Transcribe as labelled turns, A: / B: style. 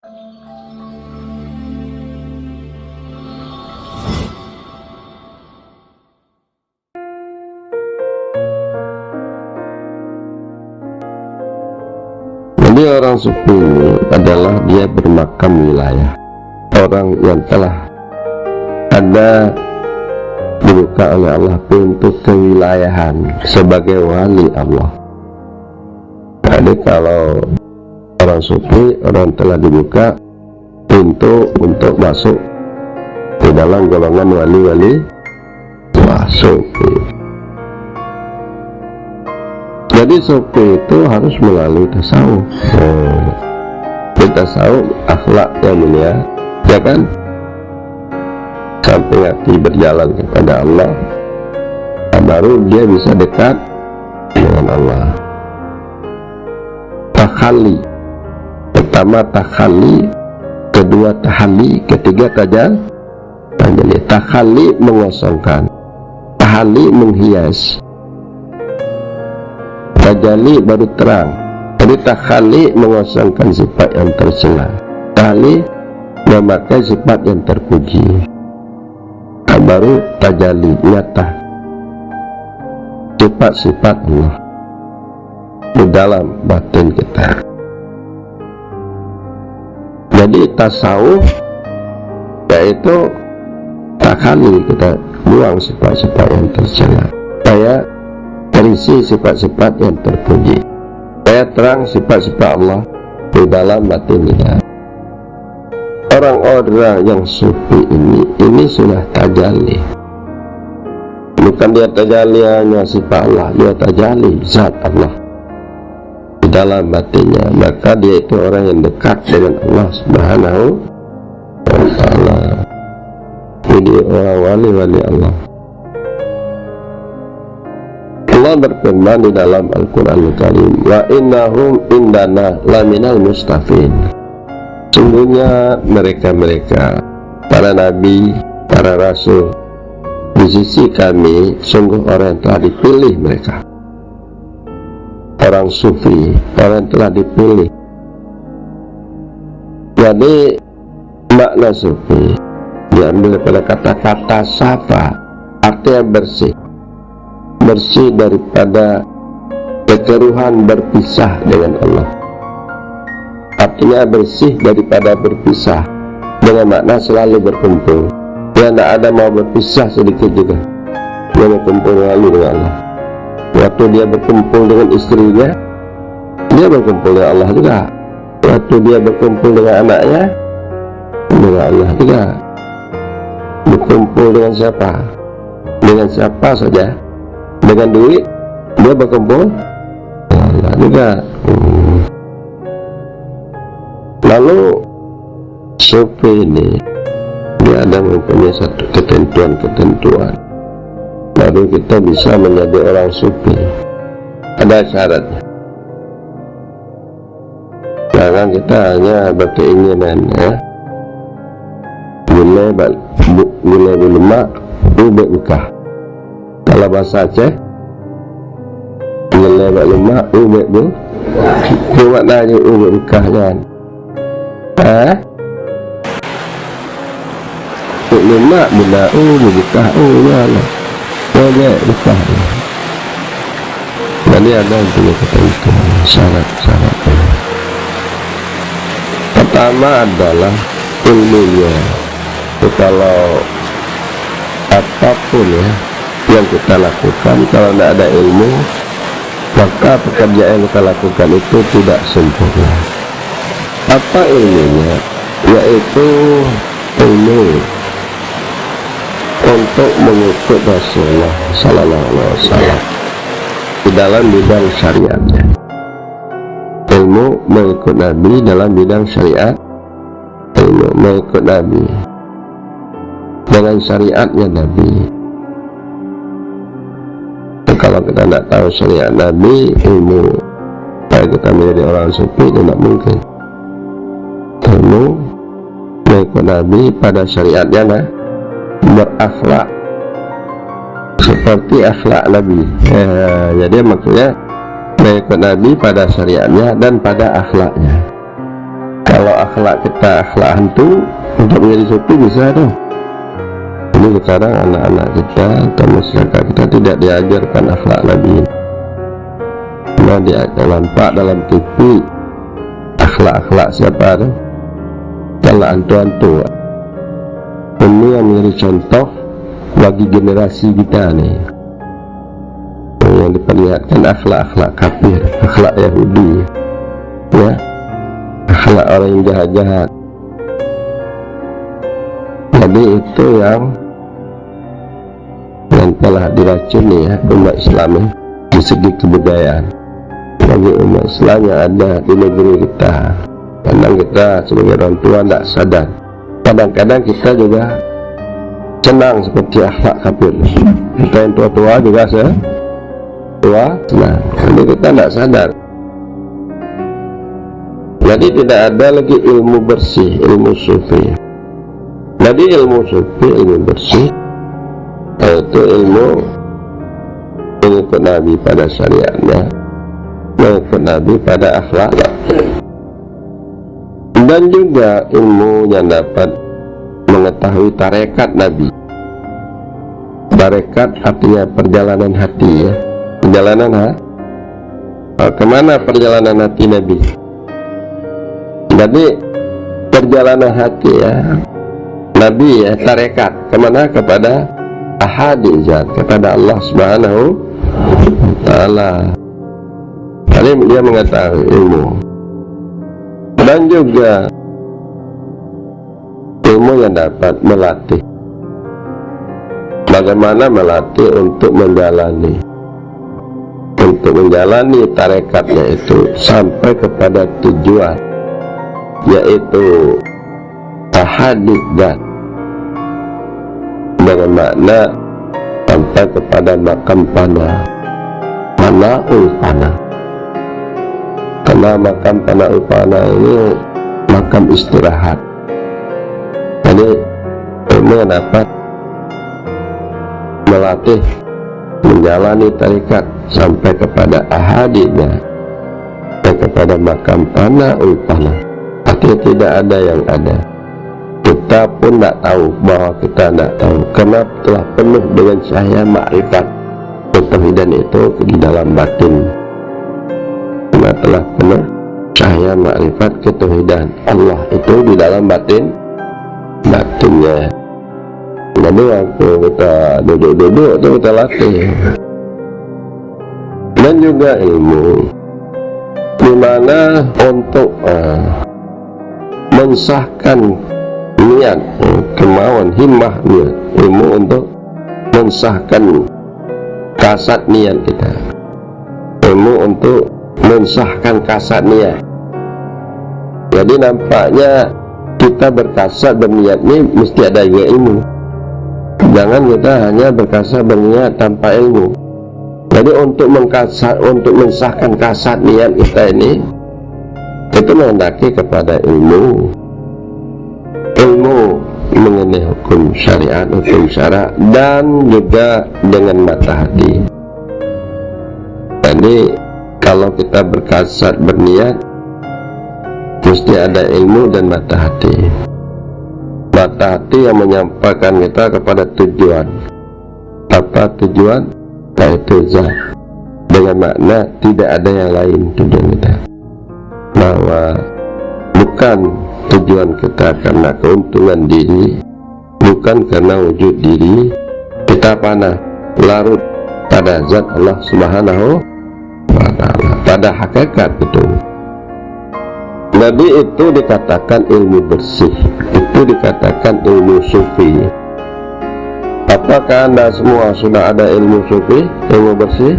A: Jadi orang sufi ini adalah dia bermakam wilayah, orang yang telah ada dibuka oleh Allah pintu kewilayahan sebagai wali Allah. Jadi kalau orang sufi, orang telah dibuka pintu untuk masuk di dalam golongan wali-wali sufi. Jadi sufi itu harus melalui tasawuf. Di tasawuf akhlak yang mulia, ya kan? Sampai hati berjalan kepada Allah, baru dia bisa dekat dengan Allah. Takhali, pertama takhali, kedua tahali, ketiga tajalli. Takhali mengosongkan, tahali menghias, tajalli baru terang. Jadi takhali mengosongkan sifat yang tercela, tahali memakai sifat yang terpuji, baru tajalli nyata sifat-sifat Allah di dalam batin kita. Jadi tasawuf yaitu takhali, kita buang sifat-sifat yang tercela, saya terisi sifat-sifat yang terpuji, saya terang sifat-sifat Allah di dalam batin kita. Orang-orang yang sufi ini sudah tajalli. Bukan dia tajalli hanya sifat Allah, dia tajalli zat Allah di dalam batinnya. Maka dia itu orang yang dekat dengan Allah Subhanahu wa ta'ala. Jadi orang wali-wali Allah. Allah berfirman di dalam Al-Quranul Karim, wa innahum indana laminal mustafin. Sungguhnya mereka-mereka, para nabi, para rasul, di sisi kami sungguh orang yang telah dipilih mereka. Orang sufi, orang yang telah dipilih. Jadi makna sufi diambil daripada kata-kata safa, artinya bersih, bersih daripada kekeruhan berpisah dengan Allah. Artinya bersih daripada berpisah, dengan makna selalu berkumpul. Dia tidak ada mau berpisah sedikit juga. Dia berkumpul selalu dengan Allah. Waktu dia berkumpul dengan istrinya, dia berkumpul dengan Allah juga. Waktu dia berkumpul dengan anaknya, dengan Allah juga. Berkumpul dengan siapa? Dengan siapa saja. Dengan duit, dia berkumpul dengan Allah juga. Lalu sufi ini dia ada mempunyai satu ketentuan-ketentuan, baru kita bisa menjadi orang sufi. Ada syaratnya. Jangan kita hanya berkeinginan, ya. Gulai lemak, ubek ukah. Kalau bahasa Aceh, gulai lemak, ubek bu. Itu maknanya ubek ukah, kan? Lemak benda buka ya lah, boleh buka. Jadi ada punya ketentuan syarat-syarat. Pertama adalah ilmunya. Kalau apapun ya yang kita lakukan, kalau tidak ada ilmu, maka pekerjaan yang kita lakukan itu tidak sempurna. Apa ilmunya? Yaitu ilmu untuk mengikut Rasulullah Sallallahu Alaihi Wasallam di dalam bidang syariatnya. Ilmu mengikut Nabi dalam bidang syariat, ilmu mengikut Nabi dengan syariatnya Nabi. Kalau kita tidak tahu syariat Nabi, ilmu kalau kita menjadi orang sufi tidak mungkin. Ilmu mengikut Nabi pada syariatnya, nah, berakhlak seperti akhlak Nabi. Jadi maksudnya mengikut Nabi pada syariatnya dan pada akhlaknya. Kalau akhlak kita akhlak hantu, untuk menjadi sufi bisa dong. Jadi sekarang anak-anak kita atau masyarakat kita tidak diajarkan akhlak Nabi. Nah, dia nampak dalam TV akhlak-akhlak siapa tuh? Kalau hantu-hantu. Ini yang menjadi contoh bagi generasi kita nih, yang diperlihatkan akhlak-akhlak kafir, akhlak Yahudi, ya, akhlak orang yang jahat-jahat. Jadi itu yang telah diracuni ya umat Islam ya, di segi kebudayaan. Bagi umat Islam yang ada di negeri kita, kadang kita sebagai orang tua tidak sadar. Kadang-kadang kita juga senang seperti akhlak kafir. Kita yang tua-tua juga tua senang. Jadi kita tidak sadar. Jadi tidak ada lagi ilmu bersih, ilmu sufi. Jadi ilmu sufi, ilmu bersih, yaitu ilmu mengikut Nabi pada syariatnya, mengikut Nabi pada akhlak, dan juga ilmu yang dapat mengetahui tarekat Nabi. Tarekat artinya perjalanan hati ya, perjalanan kemana perjalanan hati Nabi. Jadi perjalanan hati ya Nabi ya, tarekat kemana? Kepada ahadi zat, kepada Allah Subhanahu wa Ta'ala. Jadi dia mengetahui ilmu, dan juga ilmu yang dapat melatih. Bagaimana melatih untuk menjalani tarekatnya itu sampai kepada tujuan, yaitu ahadi zat, dengan makna sampai kepada makam pana'ul fana. Karena makam pana'ul fana ini makam istirahat. Jadi ilmu yang dapat melatih menjalani tarikat sampai kepada ahadidnya, dan kepada makam pana'ul fana. Artinya tidak ada yang ada. Kita pun tidak tahu bahwa kita tidak tahu, karena telah penuh dengan cahaya makrifat ketauhidan itu di dalam batin. Karena telah penuh cahaya makrifat ketauhidan Allah itu di dalam batinnya. Jadi waktu kita duduk-duduk itu kita latih. Dan juga ilmu dimana untuk mensahkan niat, kemauan, himmah niat, ilmu untuk mensahkan kasat niat kita, ilmu untuk mensahkan kasat niat. Jadi nampaknya kita berkasat berniat ini mesti ada juga ilmu. Jangan kita hanya berkasat berniat tanpa ilmu. Jadi untuk mensahkan kasat niat kita ini, itu menghendaki kepada ilmu mengenai hukum syariat, hukum syara, dan juga dengan mata hati. Jadi kalau kita berkasat berniat, mesti ada ilmu dan mata hati. Mata hati yang menyampaikan kita kepada tujuan. Apa tujuan? Yaitu zat. Dengan makna tidak ada yang lain tujuan kita, bahwa bukan tujuan kita karena keuntungan diri, bukan karena wujud diri, kita larut pada zat Allah Subhanahu wa Ta'ala, pada hakikat itu. Jadi itu dikatakan ilmu bersih, itu dikatakan ilmu sufi. Apakah Anda semua sudah ada ilmu sufi, ilmu bersih?